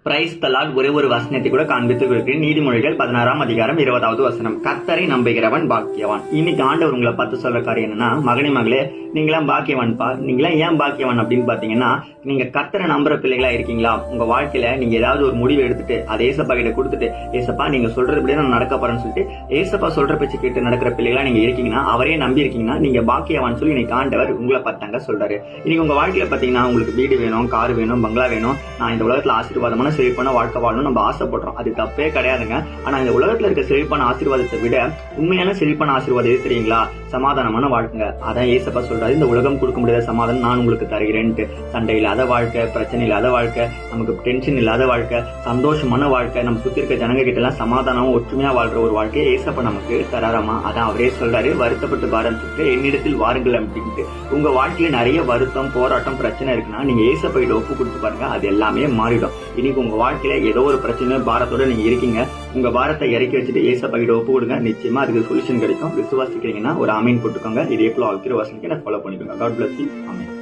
Price Dalal ஒரே ஒரு வசனத்தை கூட காண்பித்து கொடுக்கிறேன். நீதிமொழிகள் 16 அதிகாரம் 20வது வசனம். கர்த்தரை நம்புகிறவன் பாக்கியவான். இன்னைக்கு ஆண்டவர் உங்களை பார்த்து சொல்ற காரியம் என்னன்னா, மகனே மகளே, நீங்களாம் பாக்கியவான்ப்பா. நீங்களாம் ஏன் பாக்கியவான் அப்படின்னு பாத்தீங்கன்னா, நீங்க கர்த்தரை நம்புற பிள்ளைகளா இருக்கீங்களா? உங்க வாழ்க்கையில நீங்க ஏதாவது ஒரு முடிவு எடுத்துட்டு அதை ஏசப்பா கிட்ட கொடுத்துட்டு, ஏசப்பா நீங்க சொல்றதுபடியே நான் நடக்க போறேன்னு சொல்லிட்டு ஏசப்பா சொல்ற பேச்சு கேட்டு நடக்கிற பிள்ளைகளா நீங்க இருக்கீங்கன்னா, அவரே நம்பி இருக்கீங்கன்னா, நீங்க பாக்கியவான் சொல்லி இன்னைக்கு ஆண்டவர் உங்களை பார்த்தாங்க சொல்றாரு. இன்னைக்கு உங்க வாழ்க்கையில பாத்தீங்கன்னா, உங்களுக்கு வீடு வேணும், கார் வேணும், பங்களா வேணும், நான் இந்த உலகத்துல ஆசீர்வாதமான செழிப்பான வாழ்க்கை வாழணும் நம்ம ஆசைப்படுறோம். அது தப்பே கிடையாதுங்க. ஆனா இந்த உலகத்துல இருக்க செழிப்பான ஆசீர்வாதத்தை விட உண்மையான செழிப்பான ஆசீர்வாதம் எது தெரியுங்களா? சமாதானமான வாழ்க்கைங்க. அதான் ஏசப்பா சொல்றாரு, இந்த உலகம் கொடுக்க முடியாத சமாதானம் நான் உங்களுக்கு தருகிறேன்ட்டு. சண்டை இல்லாத வாழ்க்கை, பிரச்சனை இல்லாத வாழ்க்கை, நமக்கு டென்ஷன் இல்லாத வாழ்க்கை, சந்தோஷமான வாழ்க்கை, நம்ம சுத்தி இருக்க ஜனங்க கிட்ட எல்லாம் சமாதானம் ஒற்றுமையா வாழ்ற ஒரு வாழ்க்கையை ஏசப்பா நமக்கு தராராமா. அதான் அவரே சொல்றாரு, வருத்தப்பட்டு பாரம் சுற்று என்னிடத்தில் வாருங்கள் அப்படின்ட்டு. உங்க வாழ்க்கையில நிறைய வருத்தம், போராட்டம், பிரச்சனை இருக்குன்னா நீங்க ஏசப்பா ஒப்பு கொடுத்து பாருங்க, அது எல்லாமே மாறிடும். இன்னைக்கு உங்க வாழ்க்கையில ஏதோ ஒரு பிரச்சனை பாரத்தோட நீங்க இருக்கீங்க, உங்க பாரத்தை இறக்கி வச்சுட்டு ஏசப்பா ஒப்பு கொடுங்க, நிச்சயமா அதுக்கு சொல்யூஷன் கிடைக்கும். விசுவாசிக்கிறீங்கன்னா ஒரு ஆமீன் போட்டுக்கோங்க. இதே போல ஆகிற வசனத்தை ஃபாலோ பண்ணிக்கோங்க. God bless you. ஆமீன்.